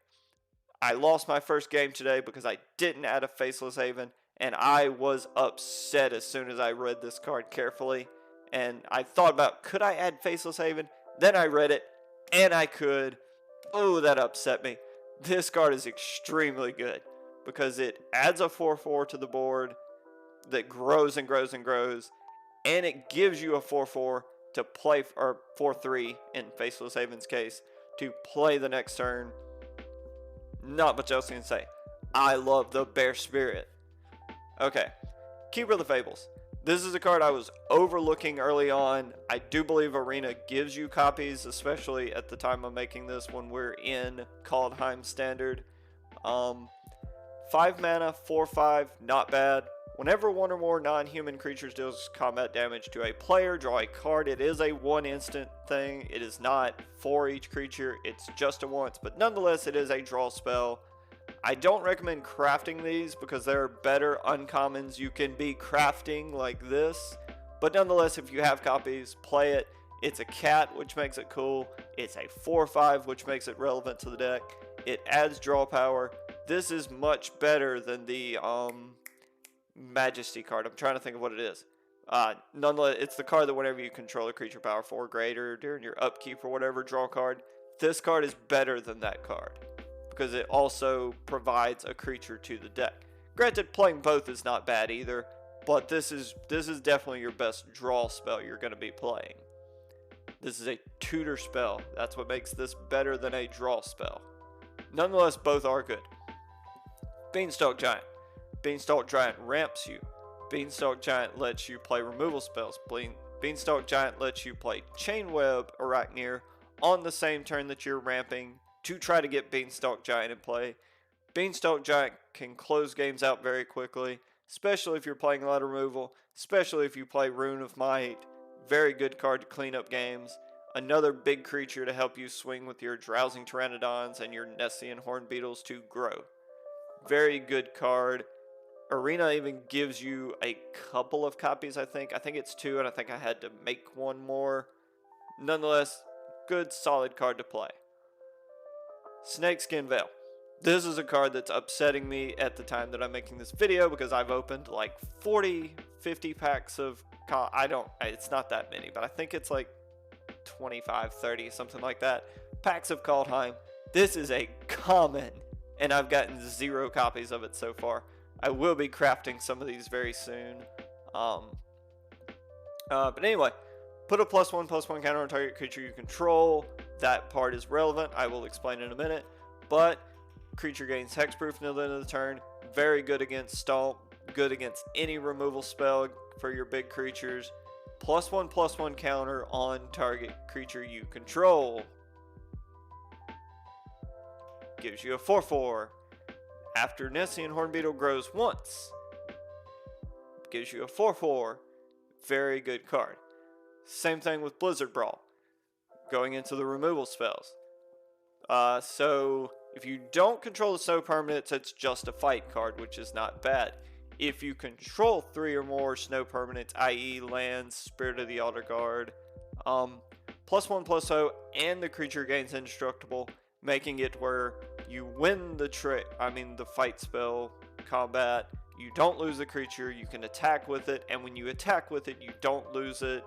I lost my first game today because I didn't add a Faceless Haven, and I was upset as soon as I read this card carefully. And I thought about, could I add Faceless Haven? Then I read it, and I could. Oh, that upset me. This card is extremely good because it adds a 4/4 to the board that grows and grows and grows, and it gives you a 4/4 to play, or 4/3 in Faceless Haven's case, to play the next turn. Not much else I can say. I love the Bear Spirit. Okay, Keeper of the Fables. This is a card I was overlooking early on. I do believe Arena gives you copies, especially at the time of making this when we're in Kaldheim Standard. 5 mana, 4/5, not bad. Whenever one or more non-human creatures deals combat damage to a player, draw a card. It is a 1 instant thing. It is not for each creature. It's just a once, but nonetheless, it is a draw spell. I don't recommend crafting these because there are better uncommons you can be crafting like this. But nonetheless, if you have copies, play it. It's a cat, which makes it cool. It's a 4/5, which makes it relevant to the deck. It adds draw power. This is much better than the Majesty card. I'm trying to think of what it is. Nonetheless, it's the card that whenever you control a creature power 4 or greater during your upkeep or whatever, draw a card. This card is better than that card because it also provides a creature to the deck. Granted, playing both is not bad either, but this is definitely your best draw spell you're going to be playing. This is a tutor spell. That's what makes this better than a draw spell. Nonetheless, both are good. Beanstalk Giant. Beanstalk Giant ramps you. Beanstalk Giant lets you play removal spells. Beanstalk Giant lets you play Chain Web Arachneer on the same turn that you're ramping to try to get Beanstalk Giant in play. Beanstalk Giant can close games out very quickly, especially if you're playing a lot of removal, especially if you play Rune of Might. Very good card to clean up games. Another big creature to help you swing with your Drowsing Tyrannodons and your Nessian Hornbeetles to grow. Very good card. Arena even gives you a couple of copies, I think. I think it's 2, and I think I had to make 1 more. Nonetheless, good, solid card to play. Snakeskin Veil. This is a card that's upsetting me at the time that I'm making this video because I've opened like 40, 50 packs of... it's not that many, but I think it's like 25, 30, something like that. Packs of Kaldheim. This is a common, and I've gotten 0 copies of it so far. I will be crafting some of these very soon. But anyway, put a +1/+1 counter on target creature you control. That part is relevant. I will explain in a minute. But creature gains hexproof until the end of the turn. Very good against Stomp. Good against any removal spell for your big creatures. +1/+1 counter on target creature you control. Gives you a 4/4. After Nessian Hornbeetle grows once, gives you a 4/4. Very good card. Same thing with Blizzard Brawl. Going into the removal spells. So if you don't control the snow permanents, it's just a fight card, which is not bad. If you control 3 or more snow permanents, i.e. lands, Spirit of the Altar Guard, +1/+0, and the creature gains indestructible, making it where you win the fight spell combat. You don't lose the creature, you can attack with it, and when you attack with it, you don't lose it.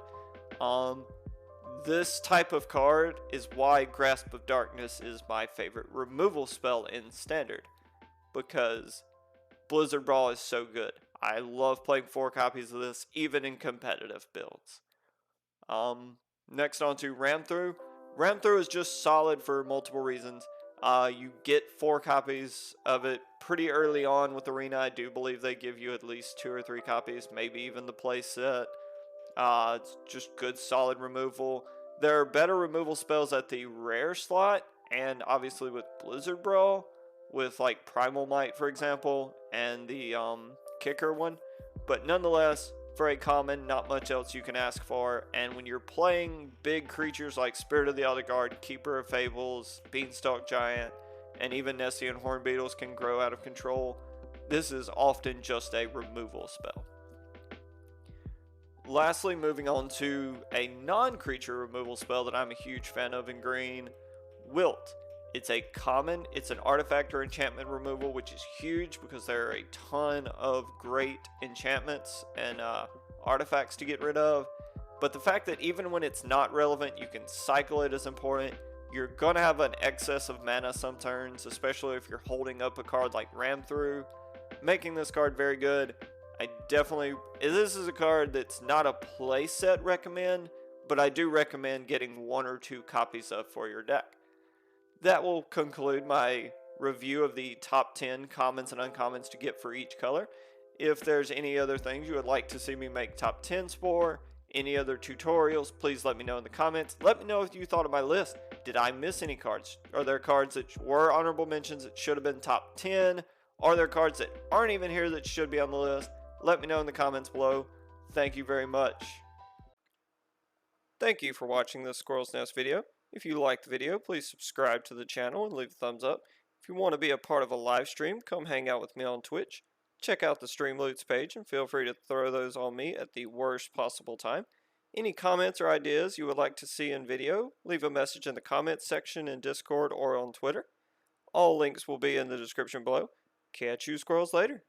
This type of card is why Grasp of Darkness is my favorite removal spell in Standard, because Blizzard Brawl is so good. I love playing 4 copies of this, even in competitive builds. Next on to Ram Through. Ram Through is just solid for multiple reasons. You get 4 copies of it pretty early on with Arena. I do believe they give you at least 2 or 3 copies, maybe even the play set. It's just good, solid removal. There are better removal spells at the rare slot, and obviously with Blizzard Brawl, with like Primal Might, for example, and the kicker one. But nonetheless, For a common, not much else you can ask for, and when you're playing big creatures like Spirit of the Elder Guard, Keeper of Fables, Beanstalk Giant, and even Nessian Horn Beetles can grow out of control, this is often just a removal spell. Lastly, moving on to a non-creature removal spell that I'm a huge fan of in green, Wilt. It's a common, it's an artifact or enchantment removal, which is huge because there are a ton of great enchantments and artifacts to get rid of. But the fact that even when it's not relevant, you can cycle it is important. You're going to have an excess of mana some turns, especially if you're holding up a card like Ram Through, making this card very good. This is a card that's not a playset recommend, but I do recommend getting 1 or 2 copies of for your deck. That will conclude my review of the top 10 commons and uncommons to get for each color. If there's any other things you would like to see me make top 10s for, any other tutorials, please let me know in the comments. Let me know what you thought of my list. Did I miss any cards? Are there cards that were honorable mentions that should have been top 10? Are there cards that aren't even here that should be on the list? Let me know in the comments below. Thank you very much. Thank you for watching this Squirrel's Nest video. If you liked the video, please subscribe to the channel and leave a thumbs up. If you want to be a part of a live stream, come hang out with me on Twitch. Check out the Streamloots page and feel free to throw those on me at the worst possible time. Any comments or ideas you would like to see in video, leave a message in the comments section in Discord or on Twitter. All links will be in the description below. Catch you squirrels later.